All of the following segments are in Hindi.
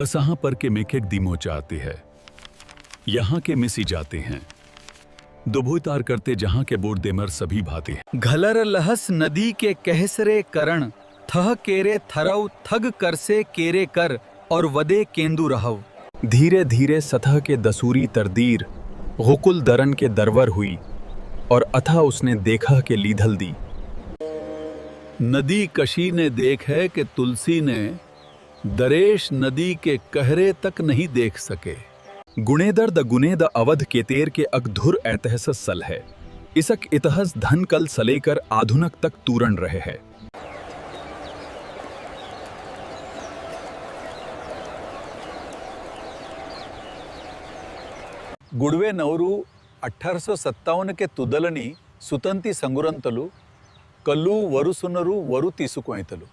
असाहां पर के मेखेक दिमो चाहते हैं, यहाँ के मिसी जाते हैं, दुभुतार करते जहाँ के बोर्ड देमर सभी भाते हैं। घलर लहस नदी के कहसरे करण, थह केरे थरव थग करसे केरे कर, और वदे केंदु रहव। धीरे धीरे सतह के दसूरी तरदीर, गुकुल दरन के दरवर हुई, और अथा उसने देखा के लीधल दी। नदी कशी ने देख है कि तुलसी ने दरेश नदी के कहरे तक नहीं देख सके। गुणेदर द गुनेद अवध केतेर के अगधुर ऐतहस सल है, इसक इतहस धन कल सलेकर आधुनक तक तूरण रहे है। गुड़वे नवरू 1857 के तुदलनी सुतंती संगुरंतलु कल्लू वरुसुनरू वरु तीसुकोइतलु।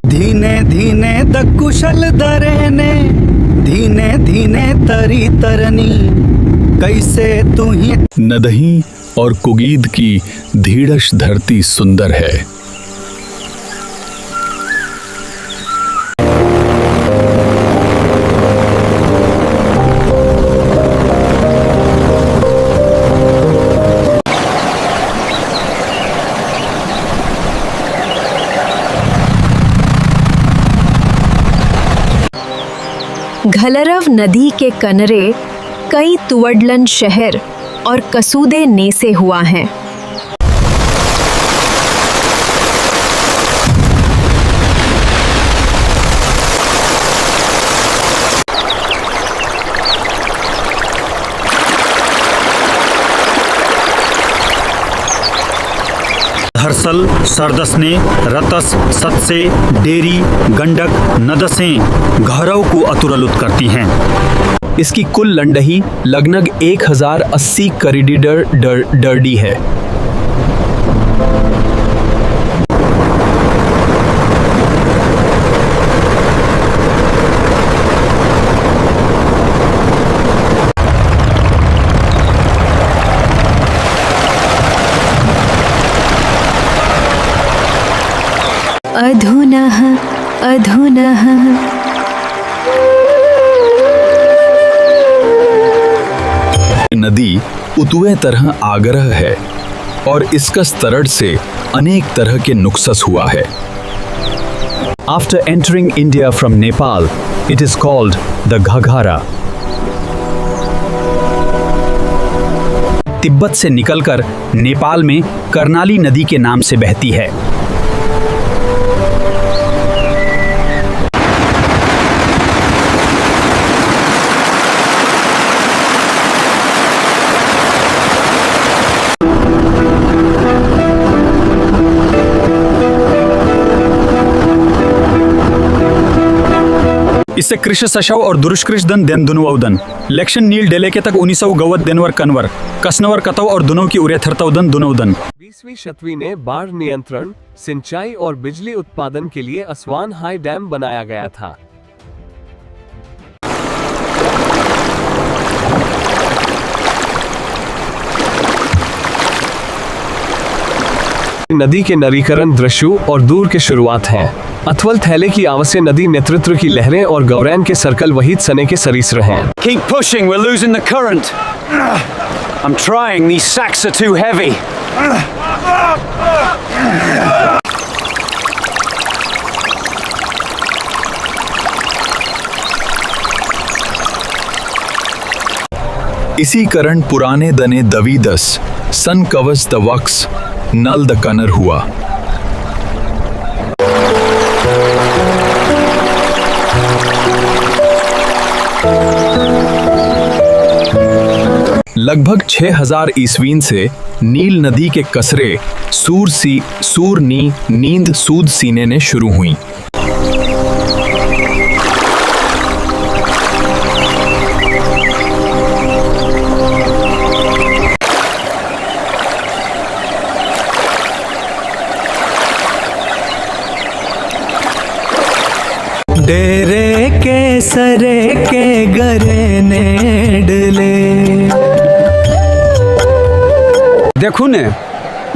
धीने धीने द कुशल दरेने, धीने धीने तरी तरनी, कैसे तू ही नदही और कुगीद की धीड़श धरती सुंदर है। घलरव नदी के कनरे कई तुवडलन शहर और कसूदे नेसे हुआ हैं। हर्सल सरदसने रतस सत्से डेरी गंडक नदसें घरव को अतुरलुत करती हैं। इसकी कुल लंडही लगभग 1080 करीडीडर डर्डी है। अधुनः अधुनः नदी उतुए तरह आग्रह है और इसका स्तरण से अनेक तरह के नुक्सस हुआ है। After entering India from Nepal, it is called the Ghaghara. Tibet से निकलकर नेपाल में कर्णाली नदी के नाम से बहती है। इससे कृष्ण सशव और दुरुष्कृष दन देन दुनुवदन इलेक्शन नील डेले के तक 1900 गवत देनवर कनवर कसनवर कतव और दुनों की उरे थरतवदन दुनवदन। 20वीं शताब्दी ने बाढ़ नियंत्रण, सिंचाई और बिजली उत्पादन के लिए असवान हाई डैम बनाया गया था। नदी के नरीकरण दृश्यों और दूर के शुरुआत हैं। अथवल थैले की आवश्य नदी नेतृत्व की लहरें और गौरैन के सर्कल वहीद सने के सरीसर हैं। Keep pushing, we're losing the current. I'm trying, these sacks are too heavy. इसी करण पुराने दने दवीदस सन कवच द वक्स नल द कनर हुआ। लगभग 6000 ईस्वीन से नील नदी के कसरे सूर नी नींद सूद सीने ने शुरू हुई। डेरे के सरे के गरे नेडले। देखू ने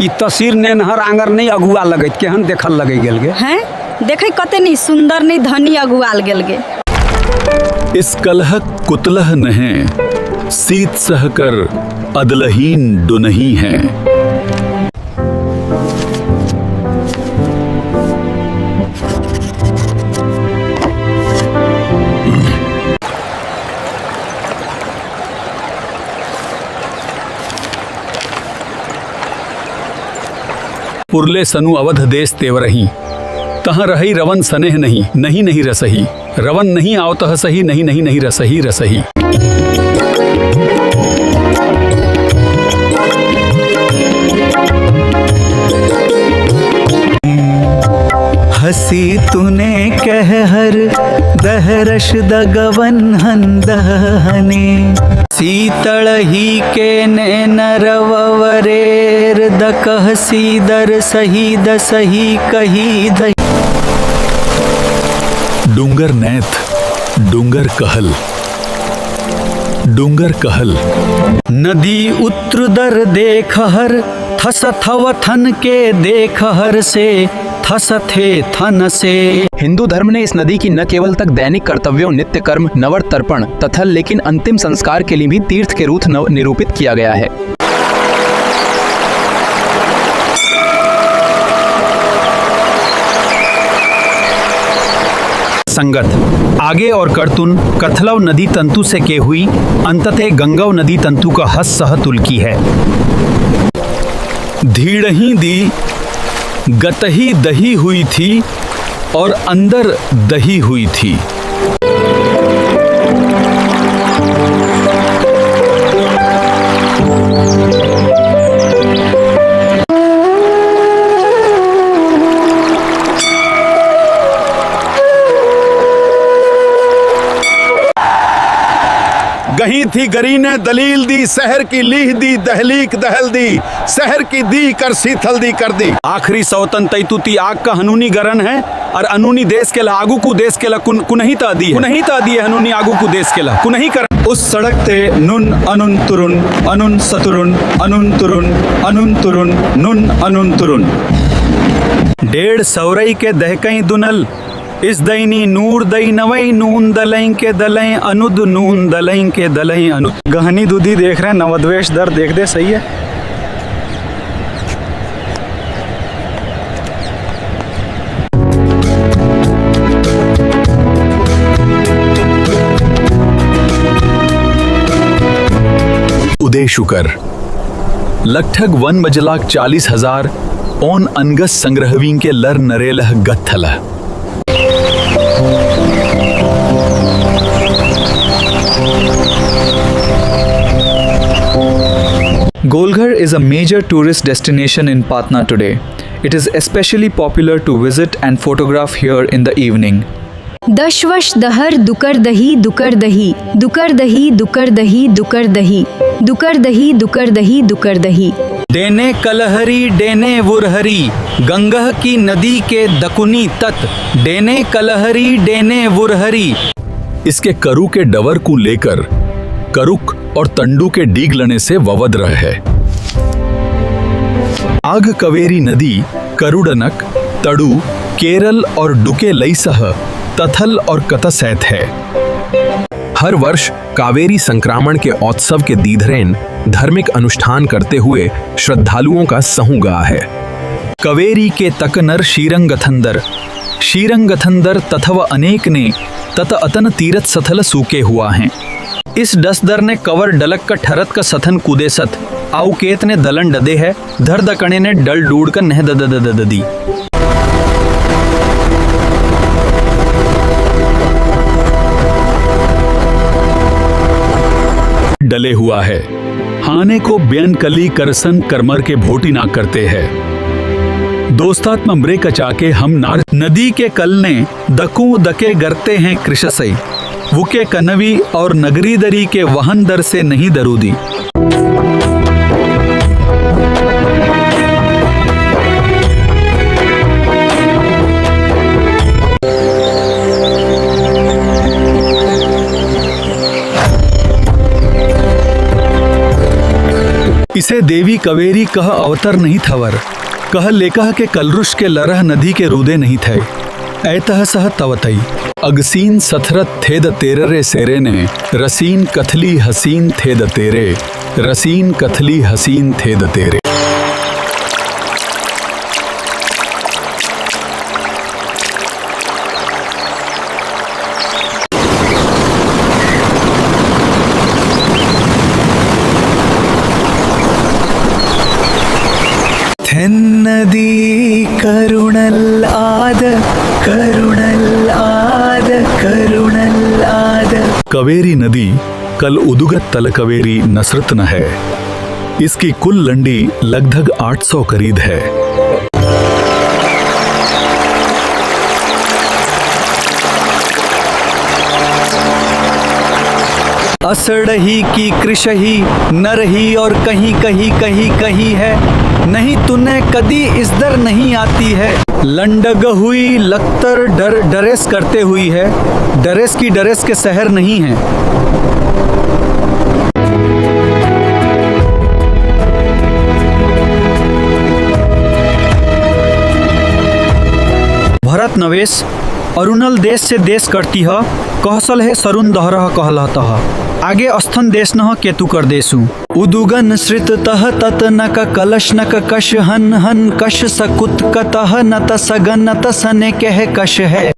ई तस्वीर नेनहर आंगर नहीं अगुआ लगैत केहन देखल लगे गेल गे। हैं देखे कते नहीं सुंदर नहीं धनी अगुआल गेल गे। इस कलहक कुतलह नहें सीत सहकर अदलहीन डुनही हैं। पुरले सनु अवध देश तेवरही तहाँ रही रवन सनेह नहीं नहीं नहीं रसही रवन नहीं आवतः सही नहीं नहीं नहीं रसही रसही। हसी तूने कह हर दहरश दगवन हंदहने सीतल ही के ने नरवरेर दकह सीदर सही दसही कही दही। डूंगर नैथ डूंगर कहल डूंगर कहल। नदी उत्रदर देखहर थस थव थन के देखहर से थस थे थन से। हिंदू धर्म ने इस नदी की न केवल तक दैनिक कर्तव्यों, नित्य कर्म, नवर तर्पण तथा लेकिन अंतिम संस्कार के लिए भी तीर्थ के रूप निरूपित किया गया है। संगत आगे और कर्तुन कथलव नदी तंतु से के हुई अंततः गंगव नदी तंतु का हस सह तुलकी है। धीड़ही दी गतही दही हुई थी और अंदर दही हुई थी। गही थी गरी ने दलील दी शहर की लीह दी दहलीक दहल दी शहर की दी कर सीथल दी कर दी। आखिरी सौतन तैतुती आग का हनूनी गरन है और अनूनी देश के ला आगू को देश के ला कुनही ता दी है हनूनी आगू को देश के ला कुनही कर। उस सड़क ते नुन अनुन तुरुन अनुन सतुरुन अनुन तुरुन अनुन तुरुन नुन अनुन तुरुन। डेढ़ सौरई के दहकई दुनल इस दैनी नूर दई नवई नून दलई के दलई अनुद नून दलई के दलई अनुद। गहनी दूधी देख रहे हैं नवद्वेष दर देख दे सही है। उदय शुकर लठग वन बजलाक 40,000 ओन अनगस संग्रहवीं के लर नरेलह गत्थला। Golghar is a major tourist destination in Patna today. It is especially popular to visit and photograph here in the evening. दशवश दहर दुकर दही दुकर दही दुकर दही दुकर दही दुकर दही दुकर दही दुकर दही दुकर दही। डेने कलहरी डेने वुरहरी गंगह की नदी के दकुनी तट डेने कलहरी डेने वुरहरी। इसके करु के डवर को लेकर करुक और तंडू के डीग लने से ववद रह है। आग कवेरी नदी करुडनक तड़ू केरल और डुके लई सह तथल और कतसैत है। हर वर्ष कावेरी संक्रामण के उत्सव के दीधरेन धार्मिक अनुष्ठान करते हुए श्रद्धालुओं का सहूगा है। कवेरी के तकनर शीरंगथंदर तथव अनेक ने तत अतन तीरथ सथल सूके हुआ हैं। इस डसदर ने कवर डलक का ठरत का सथन कूदे सत आउकेत ने दलन डदे है धर दकणे ने डल डूड का नह ददी। डले हुआ है हाने को ब्यन कली करसन करमर के भोटी ना करते हैं। दोस्तात्म म्रे कचाके हम नार नदी के कल ने दकू दके गरते हैं कृषसई वुके कनवी और नगरी दरी के वहन दर से नहीं दरूदी। मोहे देवी कवेरी कह अवतर नहीं थवर, कह लेकह के कलरुष के लरह नदी के रूदे नहीं थे, ऐतह सह तवतई। अगसीन सथरत थे द तेररे सेरे ने, रसीन कथली हसीन थे द तेरे, रसीन कथली हसीन थे द तेरे। नदी करुणल आद, करुणल आद, करुणल आद। कवेरी नदी कल उदुगत तल कवेरी नसरत न है, इसकी कुल लंडी लगभग 800 करीब है। असड़ही की कृषही न रही और कहीं कहीं कहीं कहीं है, नहीं तूने कदी इस दर नहीं आती है। लंडग हुई लख्तर डरेस करते हुई है, डरेस की डरेस के शहर नहीं है। भरत नवेश अरुणल देश से देश करती है, कहसल है सरुण दहरह कहलतः, आगे अस्थन देश न केतु कर देसु। उदुगन श्रित तह तत नक कलश नक कश हन हन कश सकुत कतः नत सगन नत सने कह कश है।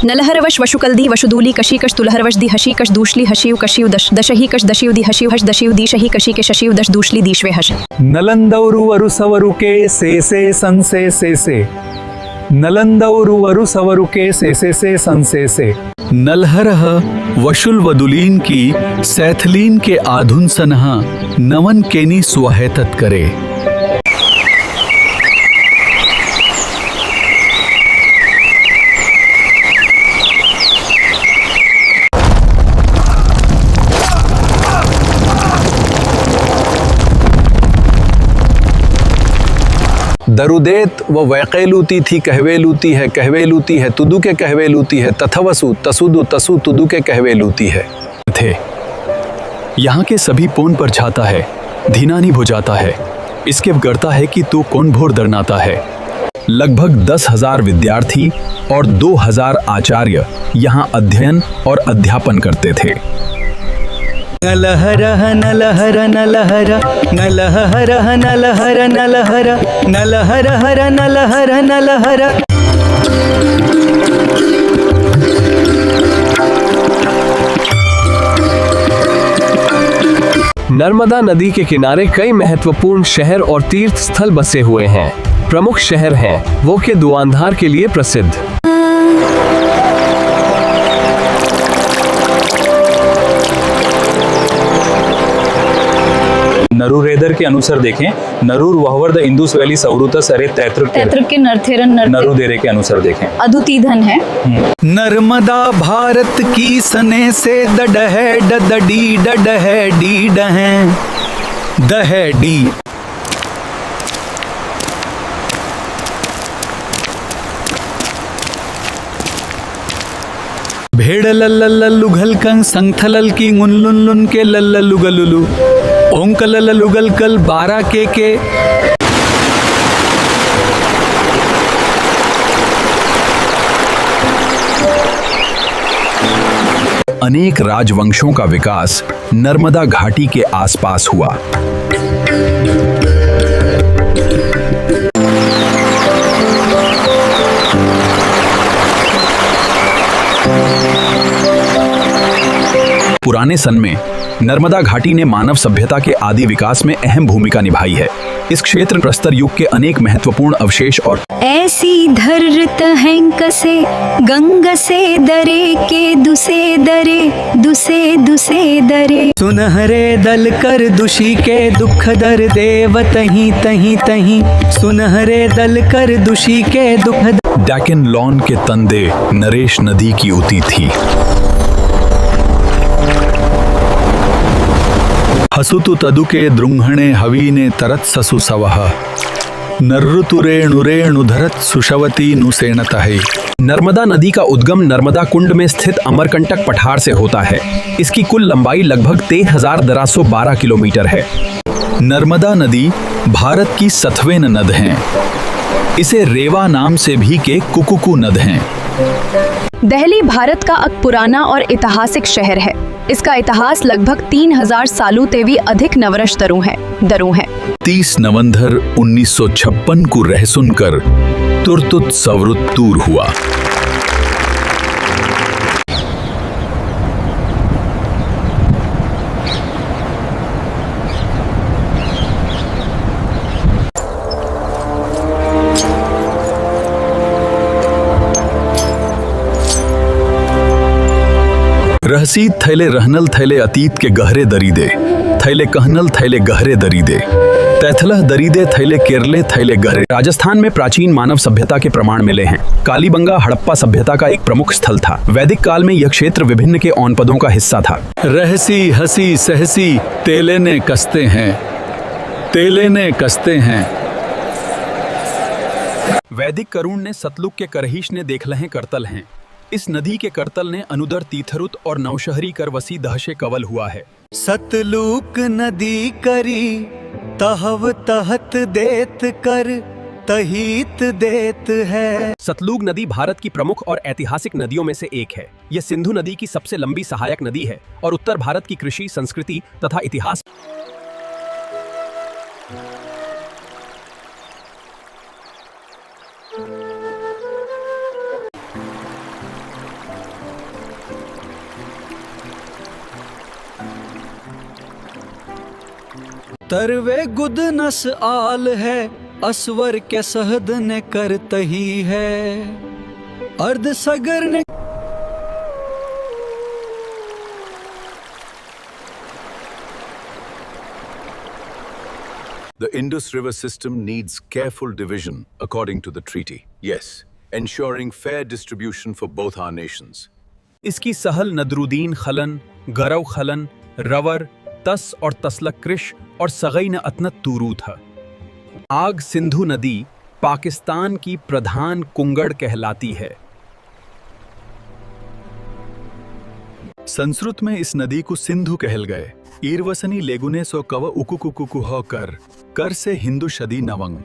नलहरवश वशुकल्दी वशुदूली कशीकश तुलहरवश दी हशीकश दूशली हशीव कशीव दशही कश दशीव दी हशीव हश दशीव दीशही कशी के शशीव दश दूशली दीशवे हश। नलंदौरु वरुसवरु के से संसे से, नलंदौरु वरुसवरु के से संसे से। नलहरह वशुल वदुलीन की सैथलीन के आधुन सनहा, नवन केनी सुहैतत करे। दरुदेत व वैकेलूती थी कहवेलूती है तुदु के कहवेलूती है, तथवसु तसुदु तसु तुदु के कहवेलूती है। थे यहाँ के सभी पोन पर छाता है, धीनानी भो जाता है, इसके करता है कि तू कौन भोर दरनाता है। लगभग 10,000 विद्यार्थी और 2,000 आचार्य यहाँ अध्ययन और अध्यापन करते थे। नलहर नलहर नलहर नलहर नलहर नलहर नलहर हर नलहर नलहर। नर्मदा नदी के किनारे कई महत्वपूर्ण शहर और तीर्थ स्थल बसे हुए हैं। प्रमुख शहर हैं वो के दुआंधार के लिए प्रसिद्ध। नरूरेदर के अनुसार देखें, नरूर वहवर द इंदुस वैली सौरुता सरे तैत्रक के नरथेरन नरूदेरे के अनुसार देखें। अदुती धन है। नर्मदा भारत की सने से डडह डडी डडह डी डह दह डी। भेड़ लल्लल्लु घलकं संथलल की गुनलुन के लल्लल्लु गलुलु, ओंकल लुगल कल 12 के। अनेक राजवंशों का विकास नर्मदा घाटी के आसपास हुआ। पुराने सन में नर्मदा घाटी ने मानव सभ्यता के आदि विकास में अहम भूमिका निभाई है। इस क्षेत्र प्रस्तर युग के अनेक महत्वपूर्ण अवशेष और ऐसी धरत हैं कसे गंग से दरे के दुसे दरे दुसे दुसे दरे। सुनहरे दल कर दुषी के दुख दर देव तहीं तहीं तहीं, सुनहरे दल कर दुषी के दुख। डैकन लॉन के तंदे नरेश नदी की उती थी। हसुतु तदु के द्रुंघणे हवीने तरत ससु सवह, नर्रुतुरेणुरेणुधरत सुषवती नुसेनतहे। नर्मदा नदी का उद्गम नर्मदा कुंड में स्थित अमरकंटक पठार से होता है। इसकी कुल लंबाई लगभग 13,212 किलोमीटर है। नर्मदा नदी भारत की 7वें नद है। इसे रेवा नाम से भी के कुकुकू नद हैं। दिल्ली भारत का एक पुराना और ऐतिहासिक शहर है। इसका इतिहास लगभग 3000 सालों से भी अधिक नवरश दरों है। 30 नवंबर 1956 को रह सुनकर तुर्तुत सवरुत तूर हुआ। रहसी थैले रहनल थैले अतीत के गहरे दरीदे, थैले कहनल थैले गहरे दरीदे, तैथलह दरीदे थैले केरले थैले गहरे। राजस्थान में प्राचीन मानव सभ्यता के प्रमाण मिले हैं। कालीबंगा हड़प्पा सभ्यता का एक प्रमुख स्थल था। वैदिक काल में यह क्षेत्र विभिन्न के औनपदों का हिस्सा था। रहसी हसी सहसी तेले ने कसते हैं, तेले ने कसते हैं। वैदिक करुण ने सतलुग के करहिश ने देखलहें करतल हैं। इस नदी के करतल ने अनुदर तीथरुत और नवशहरी कर वसी दहशे कवल हुआ है। सतलुक नदी करी तहव तहत देत कर तहीत देत है। सतलुग नदी भारत की प्रमुख और ऐतिहासिक नदियों में से एक है। यह सिंधु नदी की सबसे लंबी सहायक नदी है और उत्तर भारत की कृषि, संस्कृति तथा इतिहास तरवे गुद नस आल है असवर के सहद ने करतही है अर्ध सगर ने। The Indus River system needs careful division according to the treaty. Yes, ensuring fair distribution for both our nations. इसकी सहल नदरुद्दीन खलन, गरव खलन, रवर, तस और तसलक कृश और सगई न अतनत तूरू था। आग सिंधु नदी पाकिस्तान की प्रधान कुंगड़ कहलाती है। संस्कृत में इस नदी को सिंधु कहल गए। ईरवसनी लेगुने सो कव उकुकुकुकु हो कर से हिंदू शदी नवंग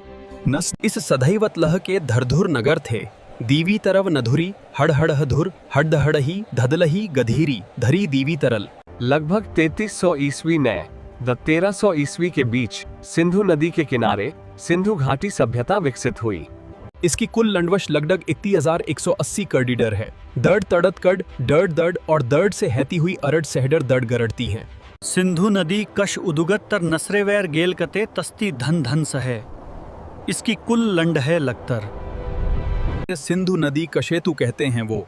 नस। इस सदैवत लह के धरधुर नगर थे। दीवी तरव नधुरी हड़हड़हधुर हड़दहड़ही धदलही गधीरी धरी दीवी तरल। लगभग 3300 ईस्वी ने 1300 ईस्वी के बीच सिंधु नदी के किनारे सिंधु घाटी सभ्यता विकसित हुई। इसकी कुल लंडवश लगभग 3180 किलोमीटर है। दर्द तड़त कड दर्द दर्द और दर्द से हैती हुई अरड सहडर दर्द गरड़ती हैं। सिंधु नदी कश उदुगत तर नसरेवैर गेल कते तस्ती धन धन सहे। इसकी कुल लंड है लगतर। सिंधु नदी कशेतु कहते हैं वो।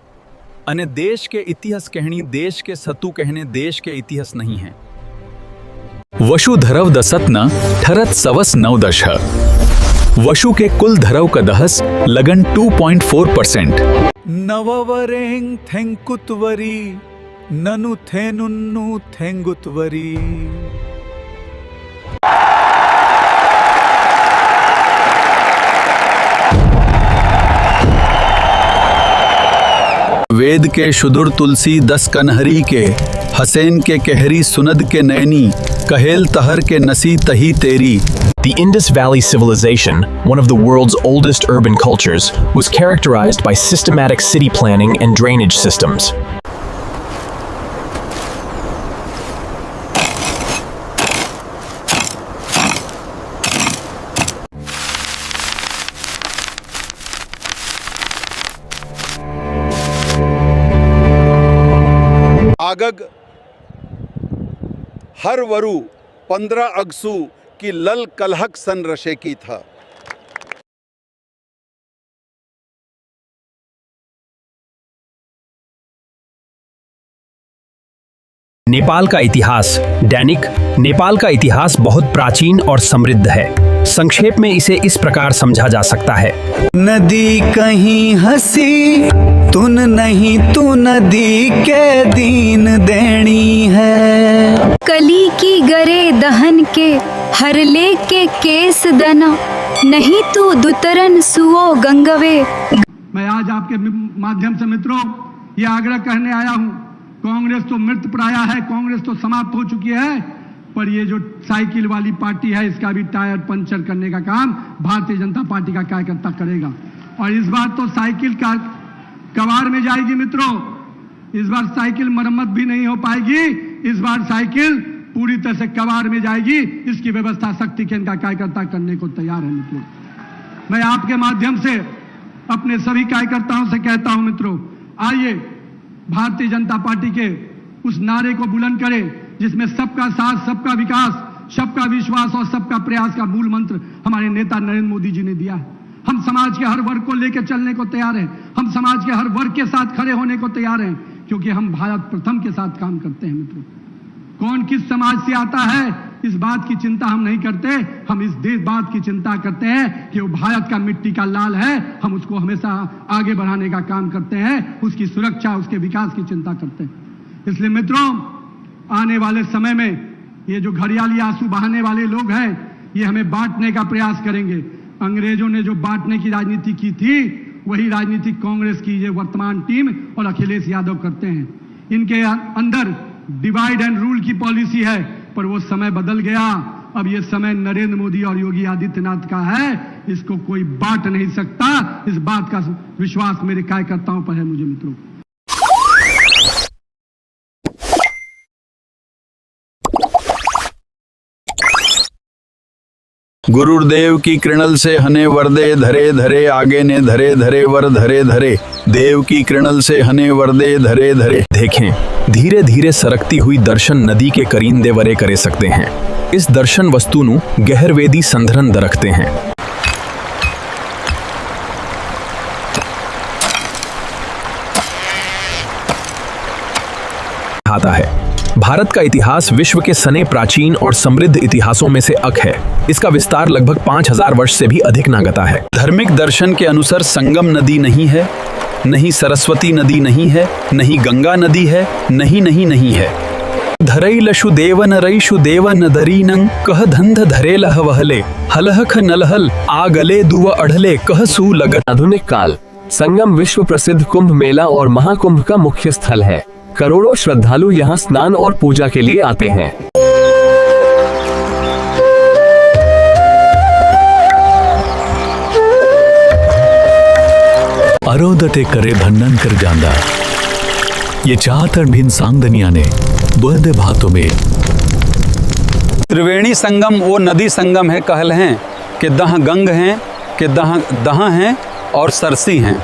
अने देश के इतिहास कहनी देश के सतु कहने देश के इतिहास नहीं है। वशु धरव दसतन ठरत सवस 9 वशु के कुल धरव का दहस लगन 2.4%। नववरेंग थेंकुतवरी ननु थेनुन्नु थेंगुतवरी। वेद के शुदुर तुलसी 10 कन्हरी के हसैन के कहरी सुनद के नैनी कहेल तहर के नसी तही तेरी। The Indus Valley Civilization, one of the world's oldest urban cultures, was characterized by systematic city planning and drainage systems. आगग हर वरु 15 अगसू की लल कलहक सन रशे की था। नेपाल का इतिहास। दैनिक नेपाल का इतिहास बहुत प्राचीन और समृद्ध है। संक्षेप में इसे इस प्रकार समझा जा सकता है। नदी कहीं हंसी तुन नहीं, तू नदी के दीन देनी है। कली की गरे दहन के हरले के केस दना नहीं तो दुतरन सुओ गंगवे। मैं आज आपके माध्यम से मित्रों ये आग्रह करने आया हूं, कांग्रेस तो मृत प्राय है, कांग्रेस तो समाप्त हो चुकी है, पर ये जो साइकिल वाली पार्टी है इसका भी टायर पंचर करने का काम भारतीय जनता पार्टी का कार्यकर्ता करेगा। और इस बार तो साइकिल का कबाड़ में जाएगी मित्रों, इस बार साइकिल मरम्मत भी नहीं हो पाएगी, इस बार साइकिल पूरी तरह से कबाड़ में जाएगी। इसकी व्यवस्था शक्ति केंद्र का कार्यकर्ता करने को तैयार है मित्रों। मैं आपके माध्यम से अपने सभी कार्यकर्ताओं से कहता हूं मित्रों, आइए भारतीय जनता पार्टी के उस नारे को बुलंद करें जिसमें सबका साथ, सबका विकास, सबका विश्वास और सबका प्रयास का मूल मंत्र हमारे नेता नरेंद्र मोदी जी ने दिया है। हम समाज के हर वर्ग को लेकर चलने को तैयार हैं, हम समाज के हर वर्ग के साथ खड़े होने को तैयार हैं, क्योंकि हम भारत प्रथम के साथ काम करते हैं मित्रों। कौन किस समाज से आता है इस बात की चिंता हम नहीं करते, हम इस देश बात की चिंता करते हैं कि वो भारत का मिट्टी का लाल है, हम उसको हमेशा आगे बढ़ाने का काम करते हैं, उसकी सुरक्षा, उसके विकास की चिंता करते हैं। इसलिए मित्रों, आने वाले समय में ये जो घड़ियाली आंसू बहाने वाले लोग हैं ये हमें बांटने का प्रयास करेंगे। अंग्रेजों ने जो बांटने की राजनीति की थी वही राजनीति कांग्रेस की ये वर्तमान टीम और अखिलेश यादव करते हैं। इनके अंदर डिवाइड एंड रूल की पॉलिसी है, पर वो समय बदल गया। अब ये समय नरेंद्र मोदी और योगी आदित्यनाथ का है, इसको कोई बांट नहीं सकता। इस बात का विश्वास मेरे कार्यकर्ताओं पर है मुझे मित्रों। गुरुदेव की कृणल से हने वरदे धरे धरे, आगे ने धरे धरे वर धरे धरे, देव की कृणल से हने वरदे धरे धरे। देखें, धीरे धीरे सरकती हुई दर्शन नदी के करींदे वरे करे सकते हैं। इस दर्शन वस्तु नु गहरवेदी संधरन दरखते हैं। आता है भारत का इतिहास विश्व के सने प्राचीन और समृद्ध इतिहासों में से एक है। इसका विस्तार लगभग 5000 वर्ष से भी अधिक नागता है। धार्मिक दर्शन के अनुसार संगम नदी नहीं है, नहीं सरस्वती नदी नहीं है, नहीं गंगा नदी है, नहीं है। धरई लशु देवन रईशु देवन दरीनं कह धंध धरे लह वहले हलहख नलहल आगले दुव अढ़ले कह सू लगत। आधुनिक काल संगम विश्व प्रसिद्ध कुंभ मेला और महाकुंभ का मुख्य स्थल है। करोड़ों श्रद्धालु यहाँ स्नान और पूजा के लिए आते हैं। अरोदटे करे भंडन कर जांदा, ये चाहतर भिन सांगदनिया ने बुहद भातों में। त्रिवेणी संगम वो नदी संगम है कहल हैं कि दह गंग हैं, कि दह हैं और सरसी हैं।